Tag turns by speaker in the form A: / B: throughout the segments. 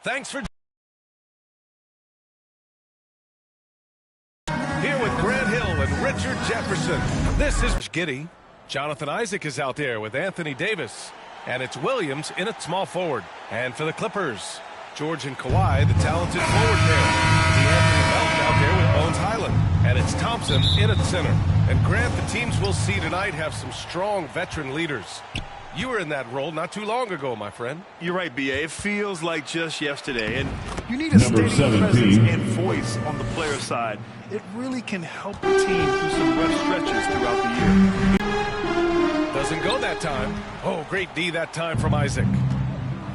A: Thanks for here with Grant Hill and Richard Jefferson. This is Giddy. Jonathan Isaac is out there with Anthony Davis. And it's Williams in at small forward. And for the Clippers, George and Kawhi, the talented forward pair. D'Anthony Melton out there with Bones Highland. And it's Thompson in at center. And Grant, the teams we'll see tonight have some strong veteran leaders. You were in that role not too long ago, my friend.
B: You're right, B.A. It feels like just yesterday. And you need a steady presence and voice on the player side. It really can help the team through some rough stretches throughout the year.
A: Doesn't go that time. Oh, great D that time from Isaac.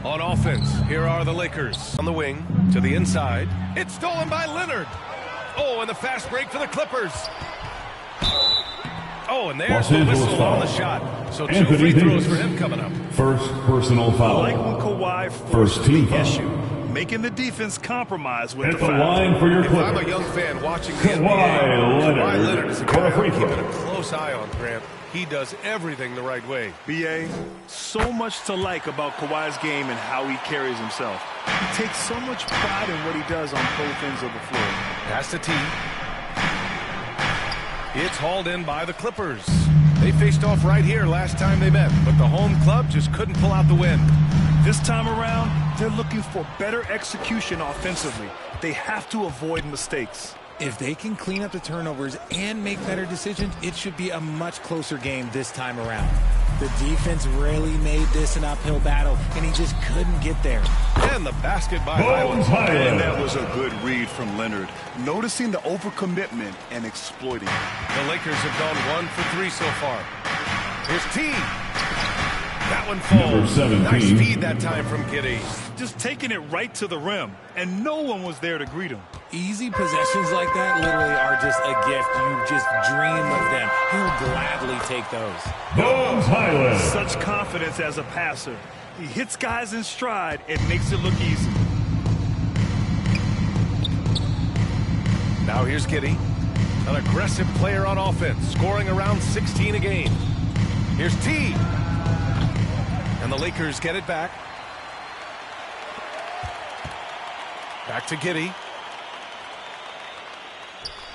A: On offense, here are the Lakers. On the wing, to the inside. It's stolen by Leonard. Oh, and the fast break for the Clippers. Oh, and there's the whistle on the shot. So two free throws for him coming up.
C: First personal foul.
B: Like when Kawhi
C: First team foul.
B: Issue, making the defense compromise with
C: At
B: the foul.
C: line for your
A: If I'm a young fan watching the NBA, Kawhi Leonard is a guy I'm keeping a close eye on, Grant. He does everything the right way.
B: B.A., so much to like about Kawhi's game and how he carries himself. He takes so much pride in what he does on both ends of the floor.
A: Pass to T. It's hauled in by the Clippers. They faced off right here last time they met, but the home club just couldn't pull out the win.
B: This time around, they're looking for better execution offensively. They have to avoid mistakes.
D: If they can clean up the turnovers and make better decisions, it should be a much closer game this time around. The defense really made this an uphill battle, and he just couldn't get there.
A: And the basket by Highland.
B: And that was a good read from Leonard, noticing the overcommitment and exploiting.
A: The Lakers have gone 1 for 3 so far. Here's T. That one falls. Nice feed that time from Giddy.
B: Just taking it right to the rim, and no one was there to greet him.
D: Easy possessions like that literally are just a gift. You just dream of them. He'll gladly take those.
C: Bones Highland.
B: Such confidence as a passer. He hits guys in stride and makes it look easy.
A: Now here's Giddy. An aggressive player on offense, scoring around 16 a game. Here's T. And the Lakers get it back. Back to Giddy.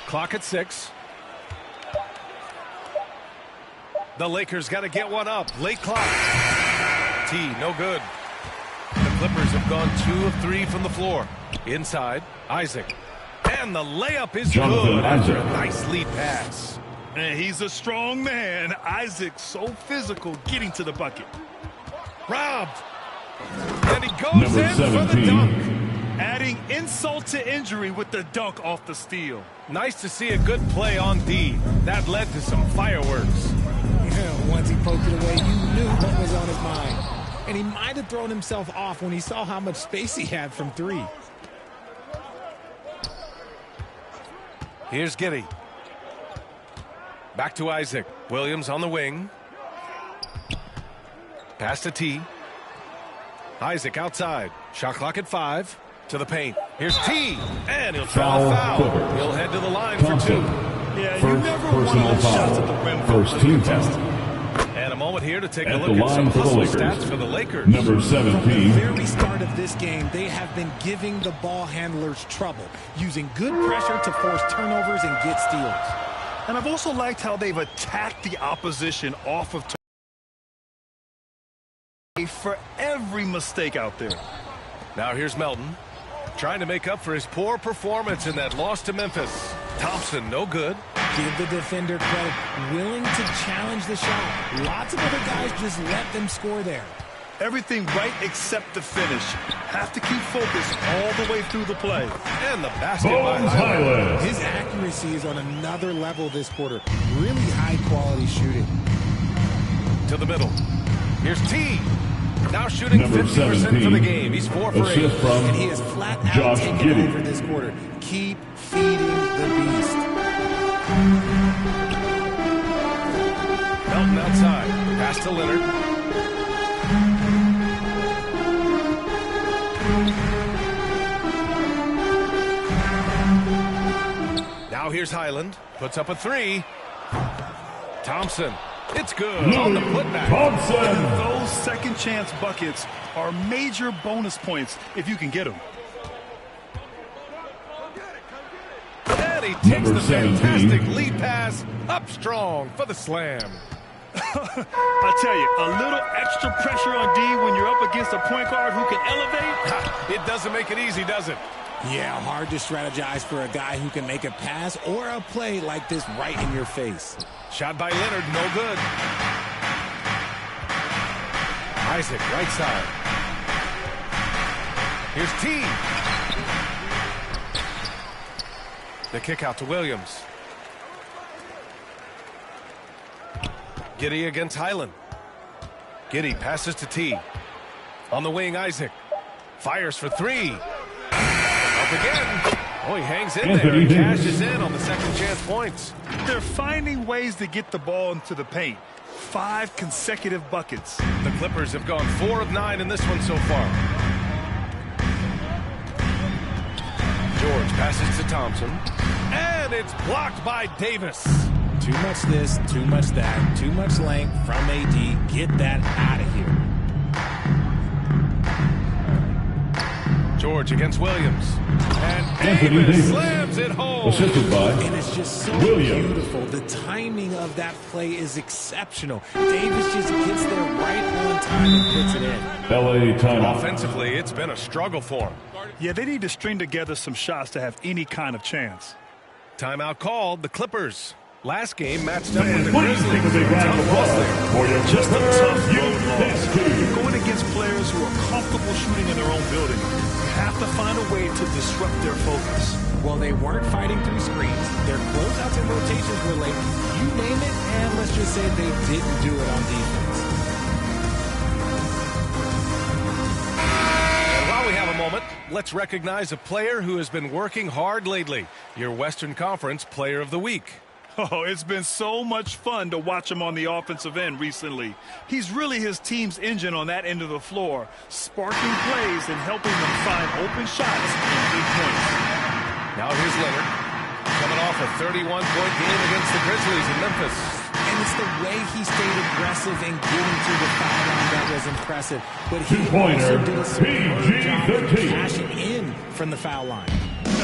A: Clock at 6. The Lakers got to get one up. Late clock. T, no good. The Clippers have gone 2 of 3 from the floor. Inside, Isaac. And the layup is good after a nice lead pass.
B: And he's a strong man. Isaac so physical getting to the bucket.
A: Robbed. And he goes in for the dunk.
B: Adding insult to injury with the dunk off the steal.
A: Nice to see a good play on D. That led to some fireworks.
D: Yeah, once he poked it away, you knew what was on his mind. And he might have thrown himself off when he saw how much space he had from 3.
A: Here's Giddy. Back to Isaac. Williams on the wing. Pass to T. Isaac outside. Shot clock at 5. To the paint. Here's T. And he'll draw a foul. He'll head to the line for 2.
B: Yeah, you never want those shots at the rim.
C: First team foul.
A: And a moment here to take a
C: At
A: look
C: the
A: at some
C: line for the
A: hustle
C: Lakers.
A: stats for the Lakers.
C: Number
D: From
C: 17.
D: the very start of this game, they have been giving the ball handlers trouble, using good pressure to force turnovers and get steals.
B: And I've also liked how they've attacked the opposition off of for every mistake out there.
A: Now here's Melton. Trying to make up for his poor performance in that loss to Memphis. Thompson, no good.
D: Give the defender credit, willing to challenge the shot. Lots of other guys just let them score there.
B: Everything right except the finish. Have to keep focus all the way through the play.
A: And the basket by
C: Bones
A: Highland.
C: Highland.
D: His accuracy is on another level this quarter. Really high-quality shooting.
A: To the middle. Here's T. Now shooting
C: Number
A: 50% for the game. He's 4 for 8.
C: Assist from
D: And he is flat out
C: Josh
D: taking
C: Giddey.
D: over this quarter. Keep feeding the beast.
A: Melton outside. Pass to Leonard. Now here's Highland. Puts up a 3. Thompson. It's good on the putback.
C: Thompson.
B: Those second chance buckets are major bonus points if you can get them.
A: And he takes the fantastic lead pass up strong for the slam.
B: I tell you, a little extra pressure on D when you're up against a point guard who can elevate.
A: It doesn't make it easy, does it?
D: Yeah, hard to strategize for a guy who can make a pass or a play like this right in your face.
A: Shot by Leonard, no good. Isaac, right side. Here's T. The kick out to Williams. Giddey against Highland. Giddey passes to T. On the wing, Isaac. Fires for three. Up again. Oh, he hangs in there and cashes in on the second chance points.
B: They're finding ways to get the ball into the paint. 5 consecutive buckets.
A: The Clippers have gone 4 of 9 in this one so far. George passes to Thompson. And it's blocked by Davis.
D: Too much this, too much that, too much length from AD. Get that out of here.
A: George against Williams. And Davis slams it home.
C: Assisted by
D: And it's just so
C: Williams.
D: beautiful. The timing of that play is exceptional. Davis just gets there right on time and puts it in.
C: LA timeout.
A: Offensively, it's been a struggle for him.
B: Yeah, they need to string together some shots to have any kind of chance.
A: Timeout called, the Clippers. Last game matched up with
C: And
A: the
C: please take a big round of applause for your
B: Just a tough road loss.
C: team.
B: You're going against players who are comfortable shooting in their own building. You have to find a way to disrupt their focus.
D: Well, they weren't fighting through screens. Their closeouts and rotations were late. You name it, and let's just say they didn't do it on defense.
A: And while we have a moment, let's recognize a player who has been working hard lately. Your Western Conference Player of the Week.
B: Oh, it's been so much fun to watch him on the offensive end recently. He's really his team's engine on that end of the floor, sparking plays and helping them find open shots and big points.
A: Now here's Leonard, coming off a 31-point game against the Grizzlies in Memphis.
D: And it's the way he stayed aggressive and getting to the foul line that was impressive. But he also did a superb job of cashing in from the foul line.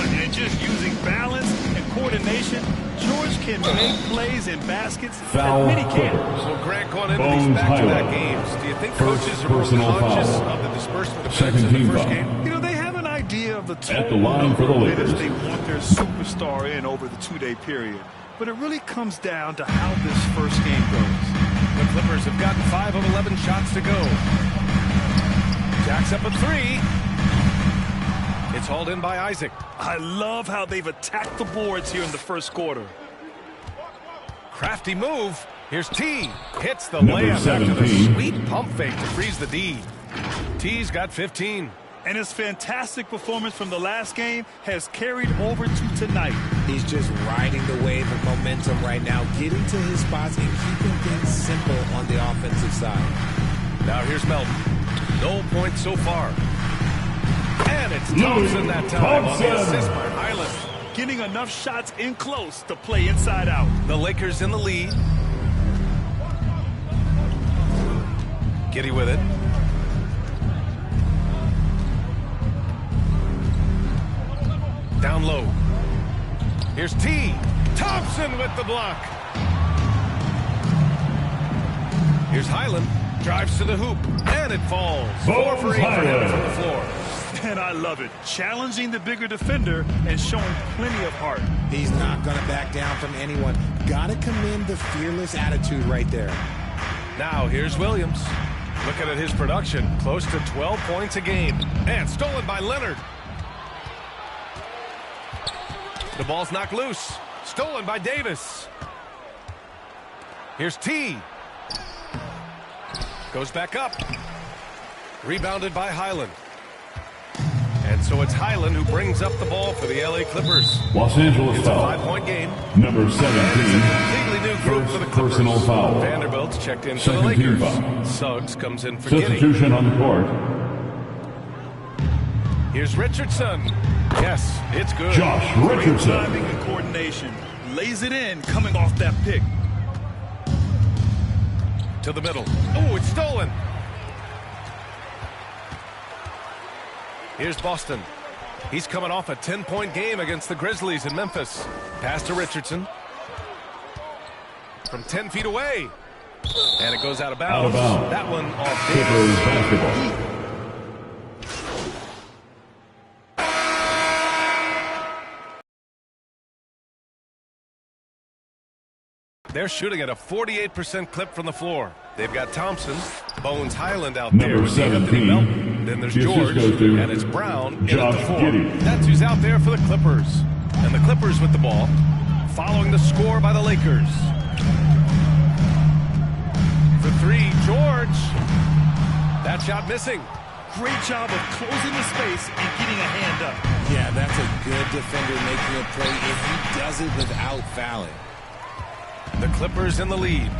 B: And just using balance and coordination, George can make plays and baskets
C: Foul
B: that many can't.
A: Well, Grant, going into
C: Bones
A: these back-to-back
C: Highland.
A: games, do you think
C: First
A: coaches are more
C: personal
A: conscious
C: foul.
A: of the disbursement of
C: Second
A: minutes in
C: team
A: the first
C: foul.
A: game?
B: You know, they have an idea of the total
C: the line for the
B: number of minutes
C: Lakers.
B: they want their superstar in over the 2-day period. But it really comes down to how this first game goes.
A: The Clippers have gotten 5 of 11 shots to go. Jacks up a 3. It's hauled in by Isaac.
B: I love how they've attacked the boards here in the first quarter.
A: Crafty move. Here's T. Hits the
C: Number
A: layup after the
C: 17.
A: sweet pump fake to freeze the D. T's got 15.
B: And his fantastic performance from the last game has carried over to tonight.
D: He's just riding the wave of momentum right now, getting to his spots and keeping things simple on the offensive side.
A: Now here's Melton. No points so far. And it's Thompson that time on the assist by Highland.
B: Getting enough shots in close to play inside out.
A: The Lakers in the lead. Giddey with it. Down low. Here's T. Thompson with the block. Here's Highland. Drives to the hoop. And it falls. 4 for 8 for him from the floor.
B: And I love it. Challenging the bigger defender and showing plenty of heart.
D: He's not going to back down from anyone. Got to commend the fearless attitude right there.
A: Now here's Williams. Looking at his production. Close to 12 points a game. And stolen by Leonard. The ball's knocked loose. Stolen by Davis. Here's T. Goes back up. Rebounded by Highland. And so it's Highland who brings up the ball for the LA Clippers.
C: Los Angeles
A: It's a
C: foul.
A: 5-point game.
C: Number
A: And it's a
C: 17.
A: completely new group for the
C: First
A: Clippers.
C: personal foul.
A: Vanderbilt's checked in for the
C: Second team
A: Lakers.
C: foul.
A: Suggs comes in for Giddey.
C: Substitution on the court.
A: Here's Richardson. Yes, it's good.
C: Josh
B: Great
C: Richardson.
B: timing and coordination. Lays it in coming off that pick.
A: To the middle. Oh, it's stolen. Here's Boston. He's coming off a 10-point game against the Grizzlies in Memphis. Pass to Richardson. From 10 feet away. And it goes out of bounds. That one off
C: Clippers basketball.
A: They're shooting at a 48% clip from the floor. They've got Thompson, Bones Highland out there with Anthony Melton. Then there's George, and it's Brown in at the 4. That's who's out there for the Clippers. And the Clippers with the ball, following the score by the Lakers. For 3, George. That shot missing.
B: Great job of closing the space and getting a hand up.
D: Yeah, that's a good defender making a play if he does it without fouling.
A: The Clippers in the lead.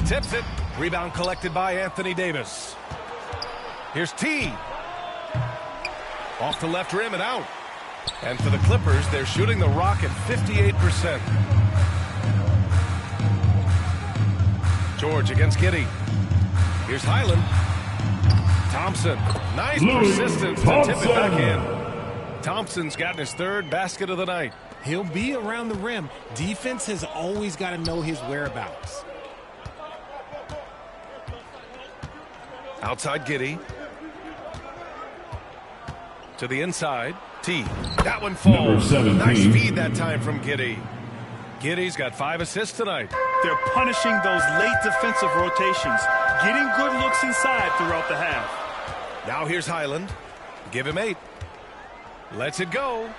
A: Tips it. Rebound collected by Anthony Davis. Here's T. Off the left rim and out. And for the Clippers, they're shooting the rock at 58%. George against Giddey. Here's Highland. Thompson. Nice persistence to tip it back in. Thompson's gotten his 3rd basket of the night.
D: He'll be around the rim. Defense has always got to know his whereabouts.
A: Outside Giddey. To the inside. T. That one falls. Nice feed that time from Giddey. Giddey's got 5 assists tonight.
B: They're punishing those late defensive rotations, getting good looks inside throughout the half.
A: Now here's Highland. Give him 8. Lets it go.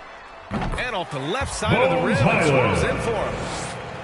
A: And off the left side of the rim, swirls in for him.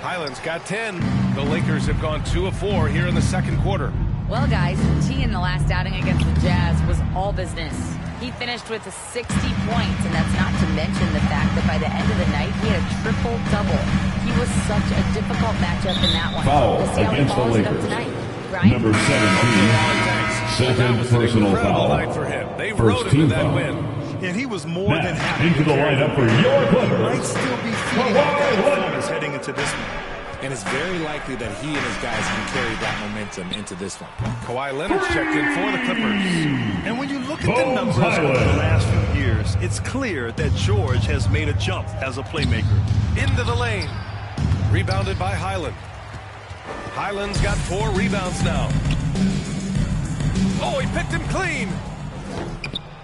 A: Highland's got 10. The Lakers have gone 2 of 4 here in the second quarter.
E: Well, guys, T in the last outing against the Jazz was all business. He finished with 60 points, and that's not to mention the fact that by the end of the night, he had a triple-double. He was such a difficult matchup in that one.
C: Foul
E: we'll see how he
C: against the
E: follows it up
C: Lakers.
E: tonight. Brian?
C: Number 17, second personal foul.
A: For him. They
C: First team
A: that
C: foul.
A: win.
B: And he was more than happy
C: into the lineup for your Clippers.
B: Might still be feeling that performance heading into this one.
D: And it's very likely that he and his guys can carry that momentum into this one.
A: Kawhi Leonard's checked in for the Clippers.
B: And when you look at the numbers over the last few years, it's clear that George has made a jump as a playmaker.
A: Into the lane. Rebounded by Highland. Highland's got 4 rebounds now. Oh, he picked him clean.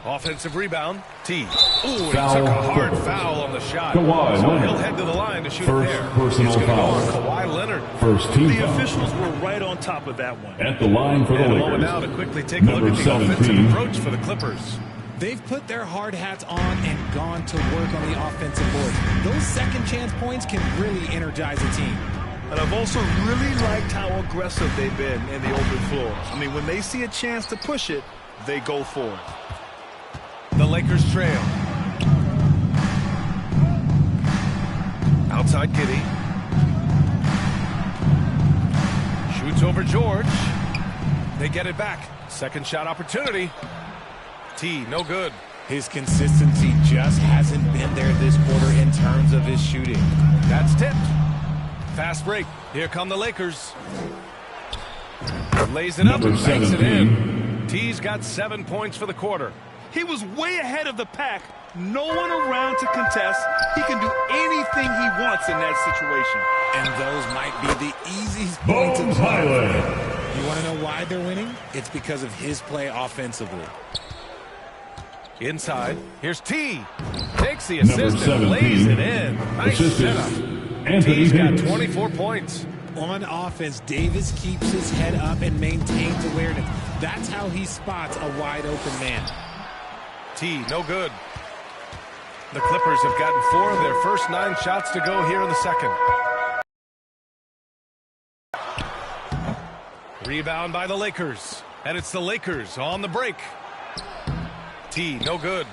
A: Offensive rebound. T. Ooh, he took a hard foul on the shot.
C: Kawhi
A: so
C: Leonard.
A: He'll head to the line to shoot
C: First
A: there.
C: personal
A: It's gonna
C: foul.
A: go on Kawhi Leonard.
C: First team
B: The
C: foul.
B: officials were right on top of that one.
C: At the line for the
A: And a
C: Lakers.
A: moment now to quickly take a look
C: Number
A: at the offensive
C: 17.
A: approach for the Clippers.
D: They've put their hard hats on and gone to work on the offensive board. Those second chance points can really energize a team.
B: And I've also really liked how aggressive they've been in the open floor. I mean, when they see a chance to push it, they go for it.
A: The Lakers trail. Outside Giddey. Shoots over George. They get it back. Second shot opportunity. T, no good.
D: His consistency just hasn't been there this quarter in terms of his shooting.
A: That's tipped. Fast break. Here come the Lakers. Lays it up and banks it in. T's got 7 points for the quarter.
B: He was way ahead of the pack. No one around to contest. He can do anything he wants in that situation.
D: And those might be the easiest points to play. You want to know why they're winning? It's because of his play offensively.
A: Inside. Here's T. Takes the assist and lays it in. Nice setup. T's got 24 points.
D: On offense, Davis keeps his head up and maintains awareness. That's how he spots a wide open man.
A: T, no good. The Clippers have gotten 4 of their first 9 shots to go here in the second. Rebound by the Lakers. And it's the Lakers on the break. T, no good.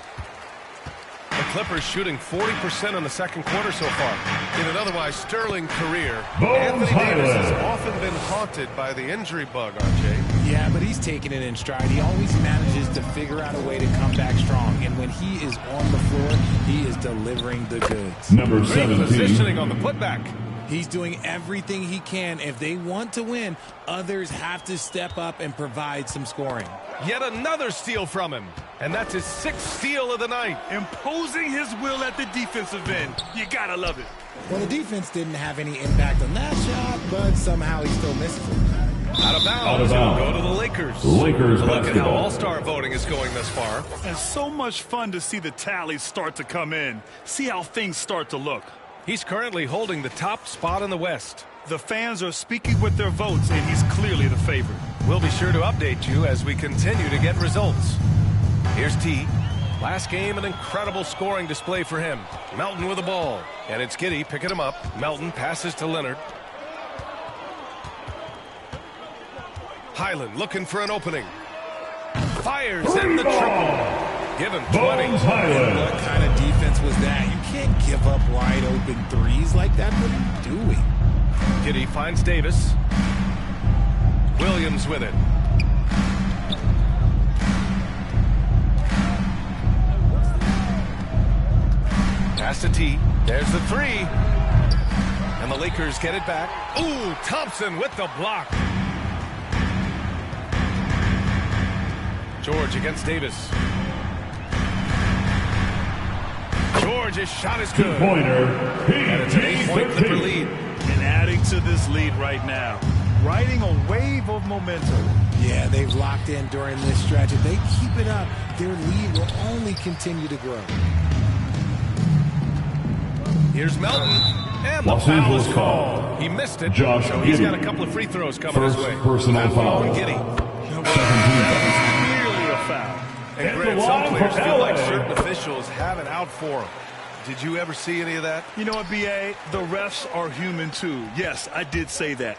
A: The Clippers shooting 40% in the second quarter so far. In an otherwise sterling career, Anthony Davis has often been haunted by the injury bug, RJ.
D: Yeah, but he's taking it in stride. He always manages to figure out a way to come back strong. And when he is on the floor, he is delivering the goods.
C: Number
A: Great
C: 17.
A: positioning on the putback.
D: He's doing everything he can. If they want to win, others have to step up and provide some scoring.
A: Yet another steal from him. And that's his 6th steal of the night.
B: Imposing his will at the defensive end. You gotta love it.
D: Well, the defense didn't have any impact on that shot, but somehow he still misses it.
A: Out of bounds. It'll go to the Lakers.
C: Lakers
A: Look at how
C: basketball.
A: all-star voting is going this far.
B: And so much fun to see the tallies start to come in. See how things start to look.
A: He's currently holding the top spot in the West.
B: The fans are speaking with their votes, and he's clearly the favorite.
A: We'll be sure to update you as we continue to get results. Here's T. Last game, an incredible scoring display for him. Melton with the ball. And it's Giddey picking him up. Melton passes to Leonard. Highland looking for an opening. Fires in the triple. Give him 20.
D: What kind of defense was that? You can't give up wide open threes like that. What are you doing?
A: Giddey finds Davis. Williams with it. Pass to T. There's the 3. And the Lakers get it back. Ooh, Thompson with the block. George against Davis. George's shot is good.
C: Two-pointer.
A: And it's an 8-point Clipper lead.
B: And adding to this lead right now. Riding a wave of momentum.
D: Yeah, they've locked in during this stretch. If they keep it up, their lead will only continue to grow.
A: Here's Melton. And the
C: Los
A: foul
C: Angeles
A: is
C: call.
A: called. He missed it.
C: Josh
A: so he's
C: Giddey.
A: got a couple of free throws coming
C: First
A: his way.
C: personal
A: That one
C: foul.
A: on Giddey.
B: Clearly a foul.
A: And
C: Hit
A: Grant,
C: the
A: some
C: line
A: players
C: for
A: feel like
C: LA.
A: certain officials have it out for them. Did you ever see any of that?
B: You know what, B.A.? The refs are human, too. Yes, I did say that.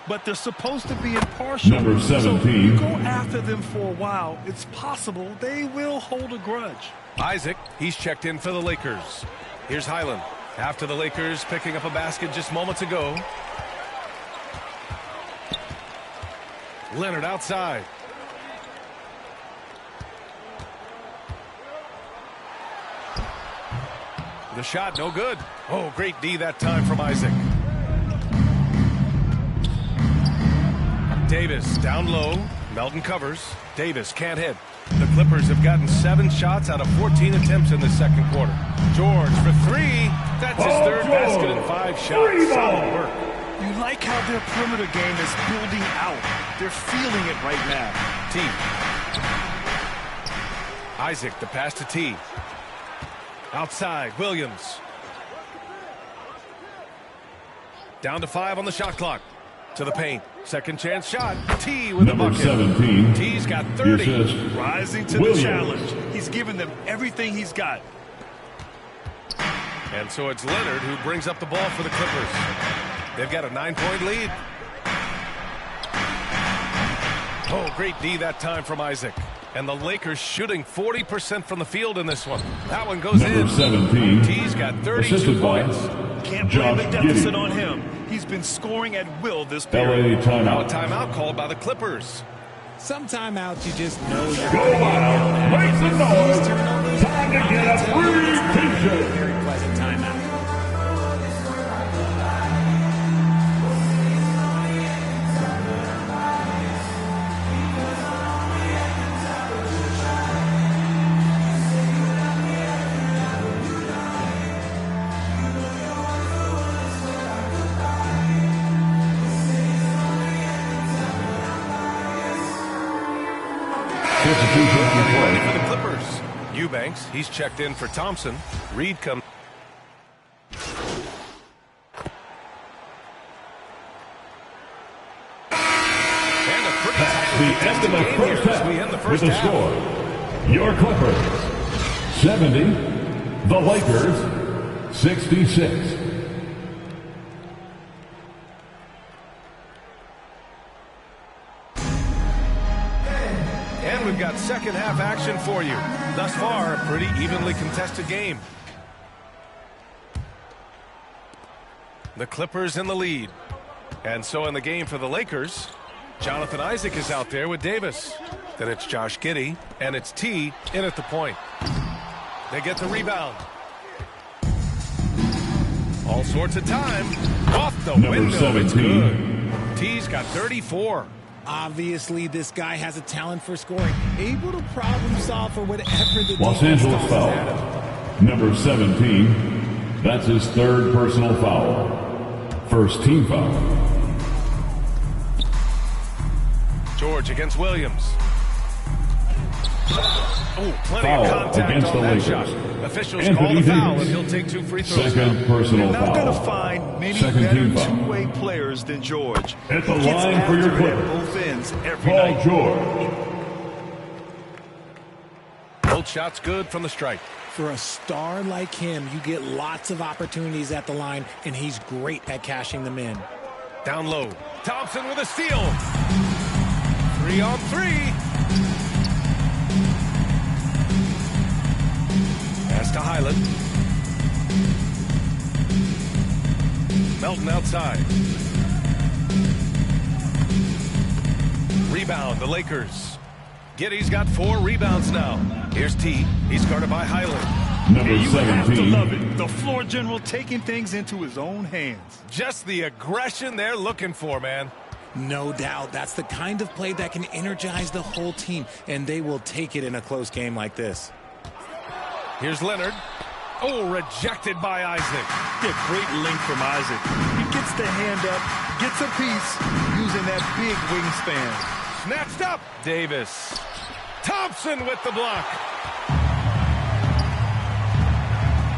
B: But they're supposed to be impartial.
C: Number 17.
B: So you go after them for a while, it's possible they will hold a grudge.
A: Isaac, he's checked in for the Lakers. Here's Highland. After the Lakers picking up a basket just moments ago. Leonard outside. The shot, no good. Oh, great D that time from Isaac. Davis down low. Melton covers. Davis can't hit. The Clippers have gotten 7 shots out of 14 attempts in the second quarter. George for 3. That's his third basket in 5 shots. Solid work.
B: You like how their perimeter game is building out. They're feeling it right now.
A: T. Isaac, the pass to T. Outside, Williams. Down to 5 on the shot clock. To the paint. Second chance shot. T with the
C: Number
A: bucket.
C: 17.
A: T's got 30.
C: The assist.
B: Rising to
C: Williams.
B: the challenge. He's given them everything he's got.
A: And so it's Leonard who brings up the ball for the Clippers. They've got a 9-point lead. Oh, great D that time from Isaac. And the Lakers shooting 40% from the field in this one. That one goes
C: Number
A: in.
C: 17.
A: T's got 32
C: Assisted by
A: points.
B: Can't blame the
C: Josh
B: deficit
C: Giddey.
B: on him. He's been scoring at will this period.
C: LA
A: Now a
C: timeout.
A: timeout called by the Clippers.
D: Some timeouts you just know you're
C: Go
D: going to get
C: wild.
D: yelled at.
C: Make some noise.
D: These turnovers,
C: Time to get a free t-shirt.
D: very pleasant timeout.
A: Ready for the Clippers. Eubanks, he's checked in for Thompson. Reed comes. And a pretty
C: The end of the
A: game
C: first
A: here as we end the
C: half
A: first
C: with the
A: half.
C: score. Your Clippers 70, the Lakers 66.
A: And we've got second half action for you. Thus far, a pretty evenly contested game. The Clippers in the lead. And so in the game for the Lakers, Jonathan Isaac is out there with Davis. Then it's Josh Giddey, and it's T in at the point. They get the rebound. All sorts of time. Off the
C: Number
A: window.
C: 17.
A: It's good. T's got 34.
D: Obviously, this guy has a talent for scoring, able to problem solve for whatever the
C: Los
D: defense
C: Angeles
D: tosses at him.
C: foul. Number 17. That's his third personal foul. First team foul.
A: George against Williams. Oh, plenty
C: Foul
A: of contact
C: against
A: on
C: the
A: that
C: Lakers.
A: shot. Officials
C: Anthony
A: call the foul,
C: Davis.
A: and he'll take 2 free throws.
C: Second personal
B: You're not going to
C: foul.
B: find many
C: Second
B: better
C: team foul.
B: two-way players than George.
C: At the
B: He gets
C: line for your
B: after it at
C: Clippers.
B: both ends every
C: Paul
B: night.
C: George.
A: Both shots good from the strike.
D: For a star like him, you get lots of opportunities at the line, and he's great at cashing them in.
A: Down low. Thompson with a steal. 3 on 3. Pass to Highland. Melton outside. Rebound, the Lakers. Giddey's got 4 rebounds now. Here's T. He's guarded by Highland.
C: Number
B: You have to
C: 17.
B: love it. The floor general taking things into his own hands.
A: Just the aggression they're looking for, man.
D: No doubt, that's the kind of play that can energize the whole team, and they will take it in a close game like this.
A: Here's Leonard. Oh, rejected by Isaac.
B: Yeah, great link from Isaac. He gets the hand up, gets a piece, using that big wingspan.
A: Snatched up. Davis. Thompson with the block.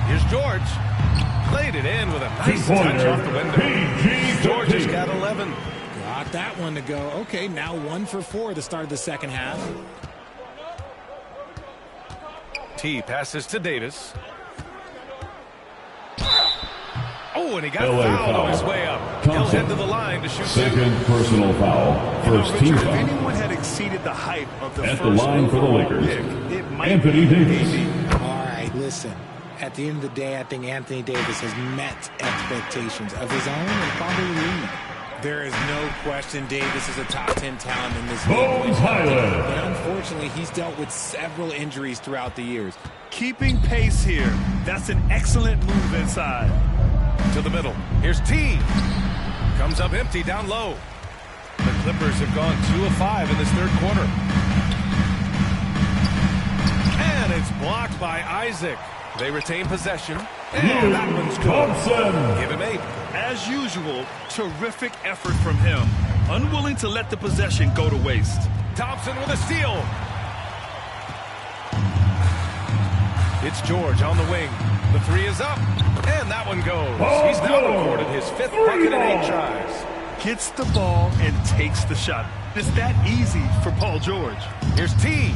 A: Here's George. Played it in with a nice touch off the window. George has got 11.
D: Got that one to go. Okay, now 1 for 4 to start the second half.
A: T passes to Davis. Oh, and he got
C: LA
A: fouled
C: foul.
A: on his way up.
C: Thompson.
A: He'll head to the line to shoot 2.
C: Second personal foul. First
B: Richard,
C: team
B: if
C: foul.
B: anyone had exceeded the hype of the
C: At the
B: first
C: line for the
B: overall
C: Lakers,
B: pick, it might
C: Anthony
B: be
C: Davis.
B: AD.
D: All right, listen. At the end of the day, I think Anthony Davis has met expectations of his own and probably the league. There is no question Davis is a top 10 talent in this league.
C: Bones Highland.
D: But unfortunately, he's dealt with several injuries throughout the years.
B: Keeping pace here. That's an excellent move inside.
A: To the middle. Here's T. Comes up empty down low. The Clippers have gone 2 of 5 in this third quarter. And it's blocked by Isaac. They retain possession. And that one's good.
C: Thompson.
A: Give him 8.
B: As usual, terrific effort from him. Unwilling to let the possession go to waste.
A: Thompson with a steal. It's George on the wing. The 3 is up. And that one goes. He's now recorded his 5th bucket in 8 tries.
B: Gets the ball and takes the shot. It's that easy for Paul George.
A: Here's T.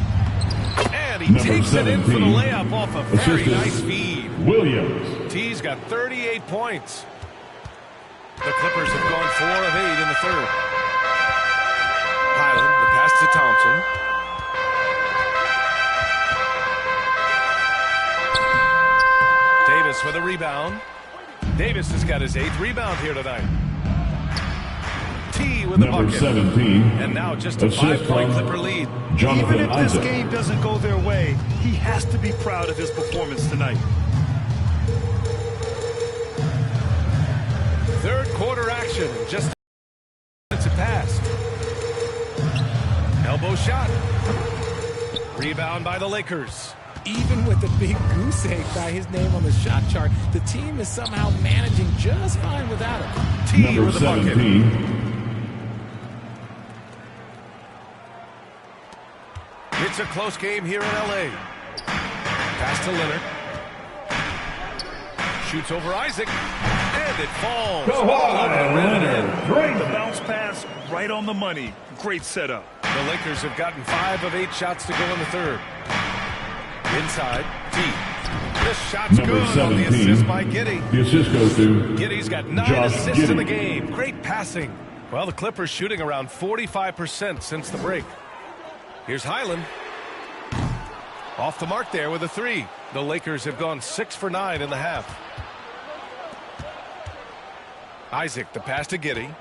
A: And he
C: Number
A: takes it in for the
C: 17.
A: layup off a very
C: Assistant.
A: nice feed.
C: Williams.
A: T's got 38 points. The Clippers have gone 4 of 8 in the third. Highland, the pass to Thompson. Davis with a rebound. Davis has got his 8th rebound here tonight. T with the
C: Number
A: bucket.
C: 17.
A: And now just a
C: Assist
A: 5-point
C: from
A: Clipper lead.
C: Jonathan
B: Even if this
C: Isaac.
B: game doesn't go their way, he has to be proud of his performance tonight.
A: Third quarter action. Just minutes have passed. Elbow shot. Rebound by the Lakers.
D: Even with the big goose egg by his name on the shot chart, the team is somehow managing just fine without him.
A: T
C: Number
A: with the bucket.
C: 17.
A: It's a close game here in L.A. Pass to Leonard. Shoots over Isaac. And it falls. All over the rim and in.
B: The bounce pass right on the money. Great setup.
A: The Lakers have gotten 5 of 8 shots to go in the third. Inside, T. This shot's
C: Number
A: good on the
C: 17.
A: assist by Giddey.
C: The assist goes to
A: Giddey's got 9
C: Josh
A: assists in the
C: Giddey.
A: game. Great passing. Well, the Clippers shooting around 45% since the break. Here's Highland. Off the mark there with a 3. The Lakers have gone 6 for 9 in the half. Isaac, the pass to Giddey.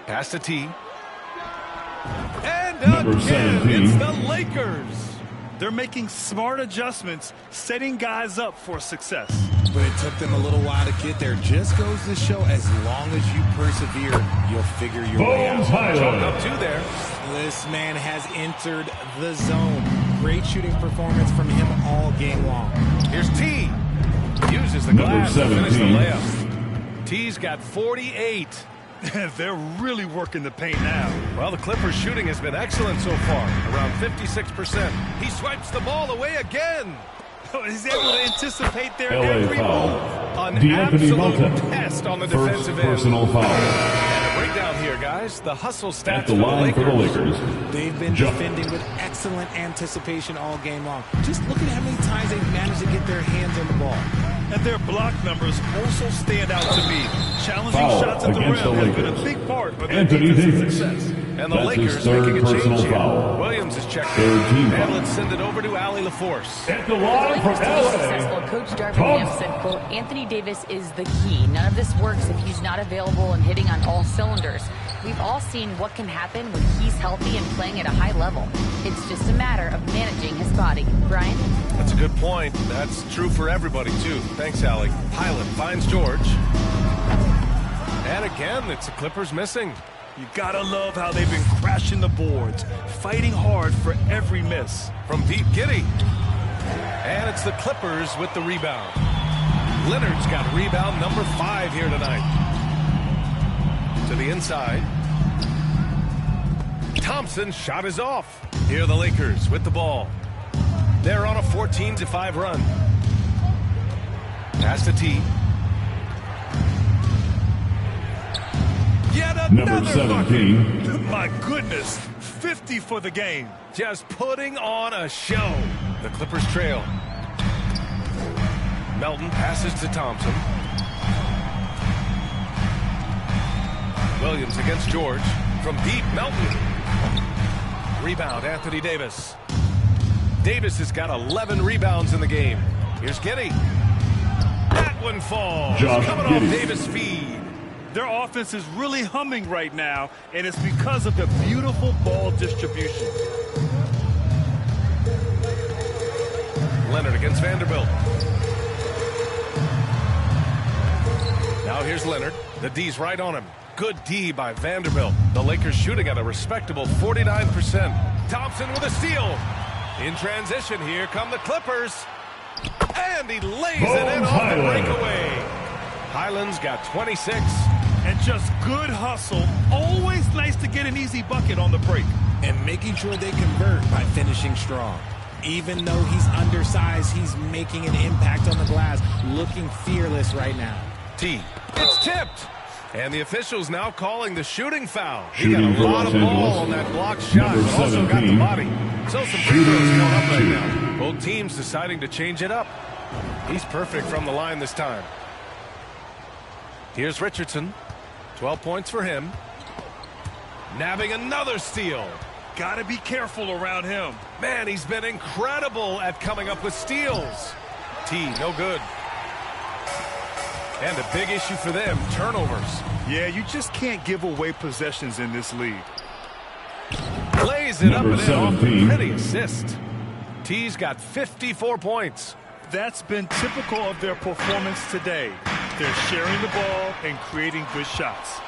A: Pass to T. And
C: Number
A: again,
C: 17.
A: it's the Lakers.
B: They're making smart adjustments, setting guys up for success.
D: But it took them a little while to get there. Just goes to show, as long as you persevere, you'll figure your way out.
A: Chalk up two there.
D: This man has entered the zone. Great shooting performance from him all game long.
A: Here's T. Uses the glass to finish the layup. T's got 48.
B: They're really working the paint now.
A: Well, the Clippers' shooting has been excellent so far, around 56%. He swipes the ball away again.
B: He's able to anticipate their
C: LA
B: every
C: foul.
B: move.
A: An absolute pest on the defensive end.
C: Personal foul.
A: And a breakdown here, guys. The hustle stats
C: At the line for the Lakers.
D: They've been defending with excellent anticipation all game long. Just look at how many times they've managed to get their hands on the ball.
B: And their block numbers also stand out to me. Challenging
C: Foul
B: shots at the rim
C: against the
B: has been a
C: Lakers.
B: big part of their
C: Anthony
B: defensive
C: Davis.
B: success.
A: And the
C: That's
A: Lakers
C: his third
A: making a
C: personal
A: change here.
C: foul.
A: Williams is checked
C: Third
A: in.
C: team
A: And
C: foul.
A: let's send it over to Allie LaForce.
C: At the line from
E: Successful
C: LA.
E: coach Darvin Ham said, quote, Anthony Davis is the key. None of this works if he's not available and hitting on all cylinders. We've all seen what can happen when he's healthy and playing at a high level. It's just a matter of managing his body. Brian?
A: That's a good point. That's true for everybody, too. Thanks, Allie. Pilot finds George. And again, it's the Clippers missing.
B: You gotta love how they've been crashing the boards, fighting hard for every miss.
A: From deep, Giddey. And it's the Clippers with the rebound. Leonard's got rebound number 5 here tonight. To the inside. Thompson's shot is off. Here are the Lakers with the ball. They're on a 14-5 run. Pass to T. Yet
C: Number
A: another
C: 17.
A: bucket.
B: My goodness, 50 for the game.
A: Just putting on a show. The Clippers trail. Melton passes to Thompson. Williams against George. From deep, Melton. Rebound, Anthony Davis. Davis has got 11 rebounds in the game. Here's Giddey. That one falls.
C: Josh
A: Coming
C: Giddey.
A: off Davis' feed.
B: Their offense is really humming right now, and it's because of the beautiful ball distribution.
A: Leonard against Vanderbilt. Now here's Leonard. The D's right on him. Good D by Vanderbilt. The Lakers shooting at a respectable 49%. Thompson with a steal. In transition, here come the Clippers. And he lays it in off the breakaway. Highland's got 26.
B: And just good hustle. Always nice to get an easy bucket on the break.
D: And making sure they convert by finishing strong. Even though he's undersized, he's making an impact on the glass. Looking fearless right now.
A: T. It's tipped. And the officials now calling the shooting foul. He
C: Shooting
A: got a
C: for
A: lot
C: Los
A: of ball
C: Angeles.
A: on that blocked shot,
C: Number
A: but also got the
C: 17.
A: body. So some free throws going up right now. Both teams deciding to change it up. He's perfect from the line this time. Here's Richardson. 12 points for him. Nabbing another steal.
B: Gotta be careful around him.
A: Man, he's been incredible at coming up with steals. T, no good. And a big issue for them, turnovers.
B: Yeah, you just can't give away possessions in this league.
A: Plays it
C: Number
A: up and in off a
C: 17.
A: pretty assist. T's got 54 points.
B: That's been typical of their performance today. They're sharing the ball and creating good shots.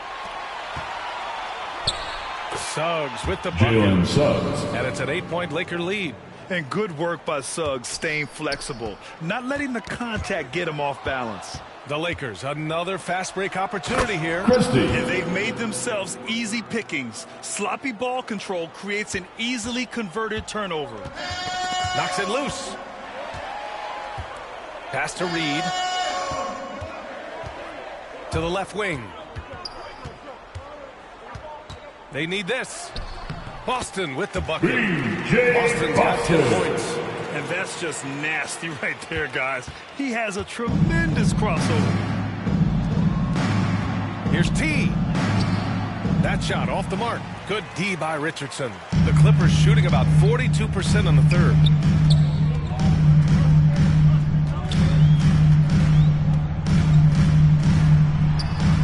A: Suggs with the
C: Jalen
A: bucket.
C: Suggs.
A: And it's an 8-point Laker lead.
B: And good work by Suggs staying flexible, not letting the contact get him off balance.
A: The Lakers, another fast break opportunity here.
C: Christie.
B: And they've made themselves easy pickings. Sloppy ball control creates an easily converted turnover.
A: Knocks it loose. Pass to Reed. To the left wing. They need this. Boston with the bucket. Boston's got 10 points.
B: And that's just nasty right there, guys. He has a tremendous crossover.
A: Here's T. That shot off the mark. Good D by Richardson. The Clippers shooting about 42% in the third.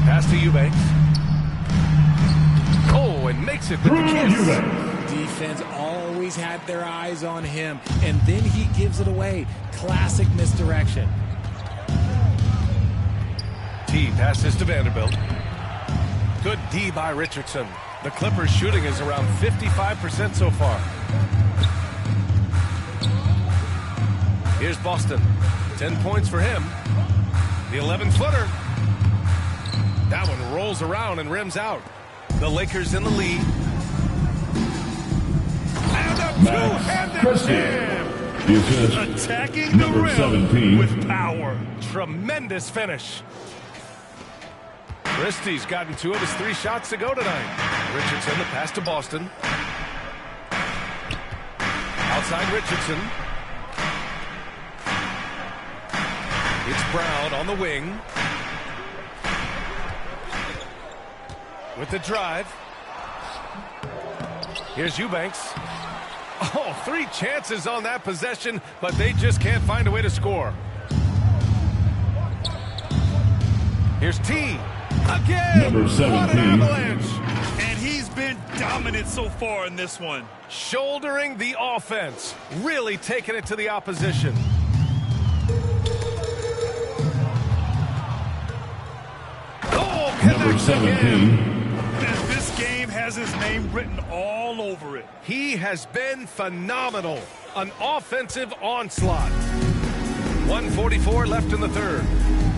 A: Pass to Eubanks. Oh, and makes it with the kiss.
D: defense always had their eyes on him, and then he gives it away. Classic misdirection.
A: T passes to Vanderbilt. Good D by Richardson. The Clippers shooting is around 55% so far. Here's Boston. 10 points for him. The 11-footer. That one rolls around and rims out. The Lakers in the lead. And a two-handed jam.
B: Attacking the rim 17. With power.
A: Tremendous finish. Christie's gotten 2 of his 3 shots to go tonight. Richardson, the pass to Boston. Outside Richardson. It's Brown on the wing. With the drive. Here's Eubanks. Oh, 3 chances on that possession, but they just can't find a way to score. Here's T. Again.
C: Number 17.
A: What an avalanche.
B: And he's been dominant so far in this one.
A: Shouldering the offense. Really taking it to the opposition. Oh,
C: Number 17.
B: And this game has his name written all over it.
A: He has been phenomenal. An offensive onslaught. 1:44 left in the third.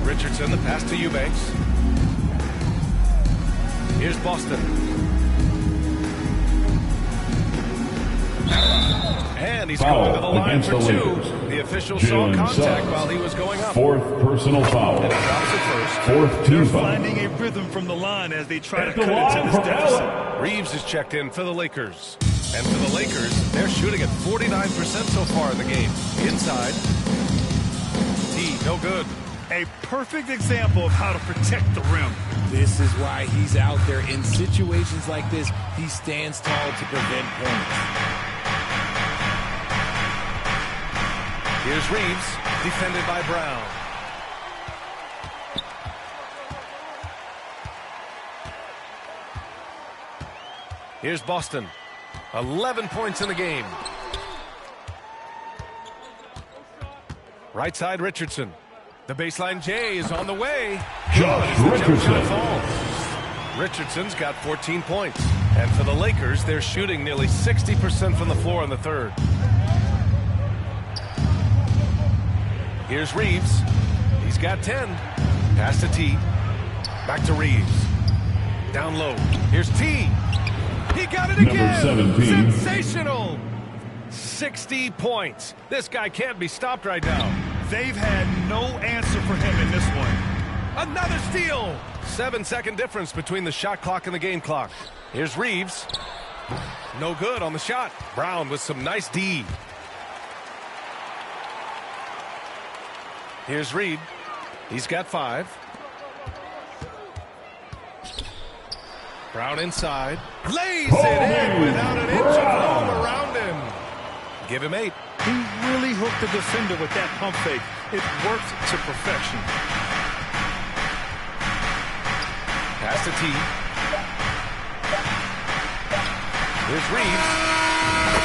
A: Richardson, the pass to Eubanks. Here's Boston. And he's going to the line for 2. The official saw contact while he was going up.
C: 4th personal foul.
A: And he drops it first.
C: 4th team foul.
B: Finding a rhythm from the line as they try to cut into this deficit.
A: Reeves is checked in for the Lakers. And for the Lakers, they're shooting at 49% so far in the game. Inside. T, no good.
B: A perfect example of how to protect the rim.
D: This is why he's out there. In situations like this, he stands tall to prevent points.
A: Here's Reeves, defended by Brown. Here's Boston. 11 points in the game. Right side, Richardson. The baseline J is on the way.
C: Josh Richardson.
A: Richardson's got 14 points. And for the Lakers, they're shooting nearly 60% from the floor in the third. Here's Reeves. He's got 10. Pass to T. Back to Reeves. Down low. Here's T. He got it again.
C: Number 17.
A: Sensational. 60 points. This guy can't be stopped right now.
B: They've had no answer for him in this one.
A: Another steal. 7-second difference between the shot clock and the game clock. Here's Reeves. No good on the shot. Brown with some nice D. Here's Reed. He's got 5. Brown inside. Lays it in without an inch of room around him. Give him 8.
B: He really hooked the defender with that pump fake. It worked to perfection.
A: Pass to T. Here's Reeves.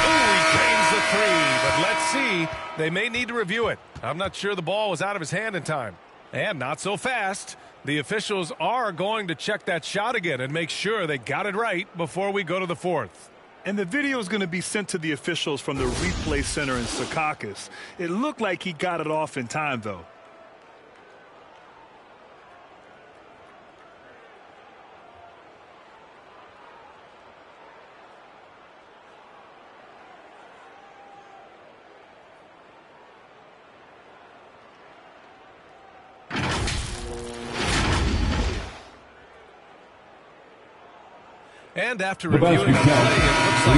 A: Ooh, he drains the 3. But let's see. They may need to review it. I'm not sure the ball was out of his hand in time. And not so fast. The officials are going to check that shot again and make sure they got it right before we go to the 4th.
B: And the video is going to be sent to the officials from the replay center in Secaucus. It looked like he got it off in time, though.
A: And after reviewing the play, it looks like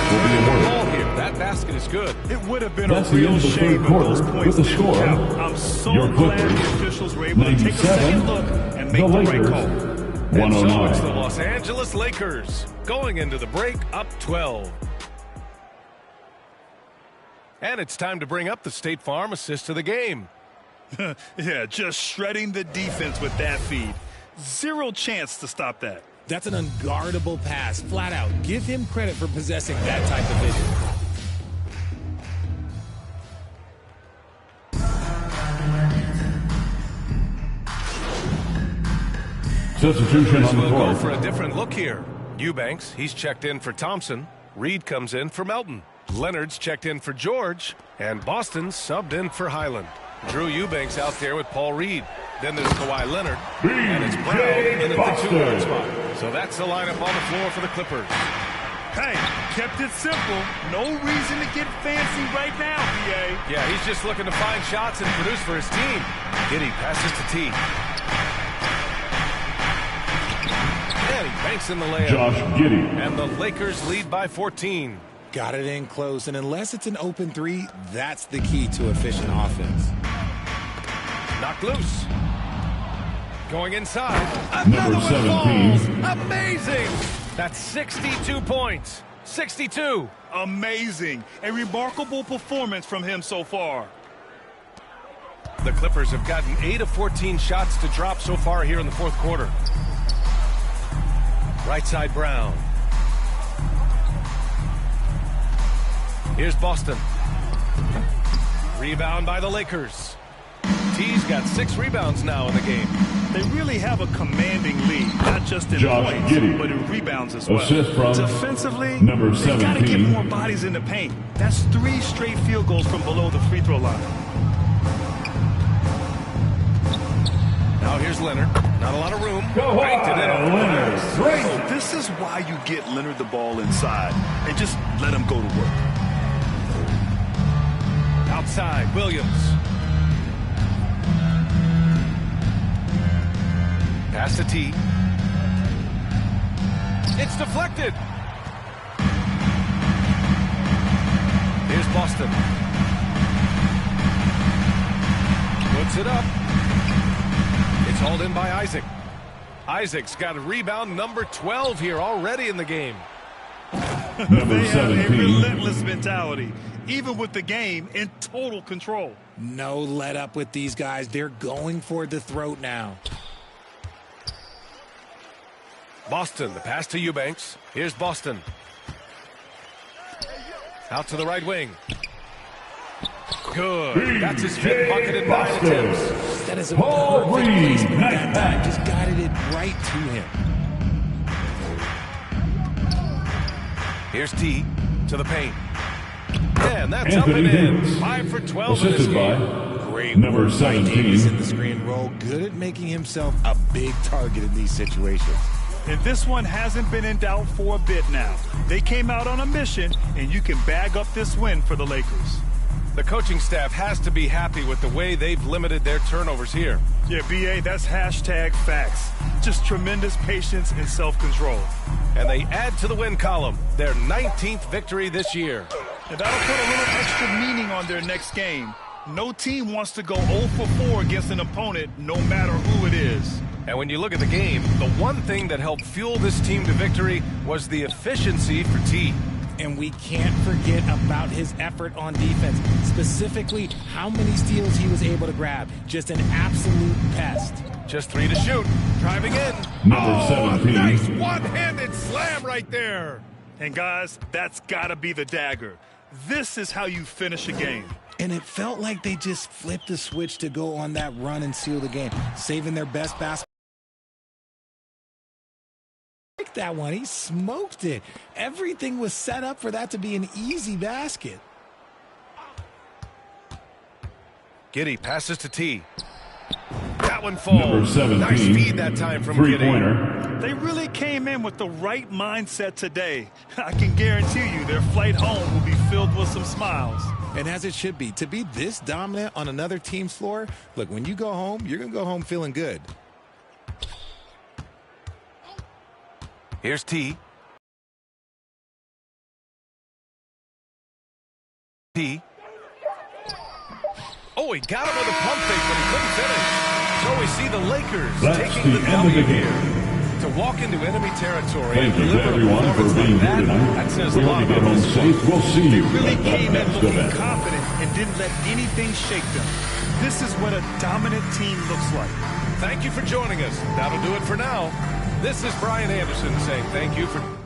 A: they're the ball here. That basket is good.
B: It would have been a real shame if those points didn't count. I'm so glad the officials were able to take a second look and make the right call.
A: And so it's the Los Angeles Lakers going into the break up 12. And it's time to bring up the State Farm assist of the game.
B: Yeah, just shredding the defense with that feed. Zero chance to stop that.
D: That's an unguardable pass, flat out. Give him credit for possessing that type of vision.
C: Substitution on the
A: We'll
C: court.
A: go for a different look here. Eubanks, he's checked in for Thompson. Reed comes in for Melton. Leonard's checked in for George. And Boston's subbed in for Highland. Drew Eubanks out there with Paul Reed. Then there's Kawhi Leonard. And it's Brown in at the 2-guard spot. So that's the lineup on the floor for the Clippers.
B: Hey, kept it simple. No reason to get fancy right now, BA.
A: Yeah, he's just looking to find shots and produce for his team. Giddey passes to T. And he banks in the layup.
C: Josh Giddey.
A: And the Lakers lead by 14.
D: Got it in close, and unless it's an open three, that's the key to efficient offense.
A: Knocked loose. Going inside.
C: Number 17.
A: Amazing. That's 62 points. 62.
B: Amazing. A remarkable performance from him so far.
A: The Clippers have gotten 8 of 14 shots to drop so far here in the fourth quarter. Right side Brown. Here's Boston. Rebound by the Lakers. T's got 6 rebounds now in the game.
B: They really have a commanding lead, not just in
C: Josh
B: points,
C: Giddey.
B: but in rebounds as well.
C: Assist from
B: Defensively,
C: number
B: they got to get
C: 17.
B: more bodies in the paint. That's 3 straight field goals from below the free throw line.
A: Now here's Leonard. Not a lot of room.
C: Go
A: Banked it in off the
C: Leonard.
A: glass.
C: Great.
B: This is why you get Leonard the ball inside and just let him go to work.
A: Outside, Williams. Pass to T. It's deflected. Here's Boston. Puts it up. It's hauled in by Isaac. Isaac's got a rebound number 12 here already in the game.
C: Number
B: They have a
C: 17.
B: relentless mentality, even with the game in total control.
D: No let up with these guys. They're going for the throat now.
A: Boston, the pass to Eubanks. Here's Boston. Out to the right wing. Good. That's his 5th bucket in 9 attempts.
D: That is a
C: Paul
D: perfect
C: Reed,
D: placement at that
C: back.
D: time. Just guided it right to him.
A: Here's T to the paint. And that's
C: Anthony
A: up and in.
C: Davis.
A: 5 for 12 in this
C: Assisted by
A: game.
D: Great
C: number
D: work by
C: 17.
D: Davis in the screen roll. Good at making himself a big target in these situations.
B: And this one hasn't been in doubt for a bit now. They came out on a mission, and you can bag up this win for the Lakers.
A: The coaching staff has to be happy with the way they've limited their turnovers here.
B: Yeah, BA, that's hashtag facts. Just tremendous patience and self-control.
A: And they add to the win column, their 19th victory this year.
B: And that'll put a little extra meaning on their next game. No team wants to go 0 for 4 against an opponent, no matter who it is.
A: And when you look at the game, the one thing that helped fuel this team to victory was the efficiency for T.
D: And we can't forget about his effort on defense, specifically how many steals he was able to grab. Just an absolute pest.
A: Just 3 to shoot. Driving in.
C: Number 17.
A: Nice one-handed slam right there.
B: And guys, that's got to be the dagger. This is how you finish a game.
D: And it felt like they just flipped the switch to go on that run and seal the game, saving their best basketball. Like that one, he smoked it. Everything was set up for that to be an easy basket.
A: Giddey passes to T. That one falls.
C: Number 17.
A: Nice feed that time from Giddey.
C: Three-pointer.
B: They really came in with the right mindset today. I can guarantee you their flight home will be filled with some smiles.
D: And as it should be, to be this dominant on another team's floor, look, when you go home, you're going to go home feeling good.
A: Here's T. T. Oh, he got him with a pump fake, but he couldn't finish. So we see the Lakers
C: That's
A: taking
C: the
A: the
C: end of
A: W
C: the game.
A: here. To walk into enemy territory
C: Thank
A: and
C: you to
A: deliver a
C: everyone for
A: performance
C: being
A: like
C: here
A: that,
C: tonight.
A: that says a
C: We hope
A: lot
C: you get
A: about
C: home
A: this.
C: safe. We'll see
B: They
C: you
B: really
C: at that
B: came in
C: next
B: looking
C: event.
B: confident and didn't let anything shake them. This is what a dominant team looks like.
A: Thank you for joining us. That'll do it for now. This is Brian Anderson saying thank you for...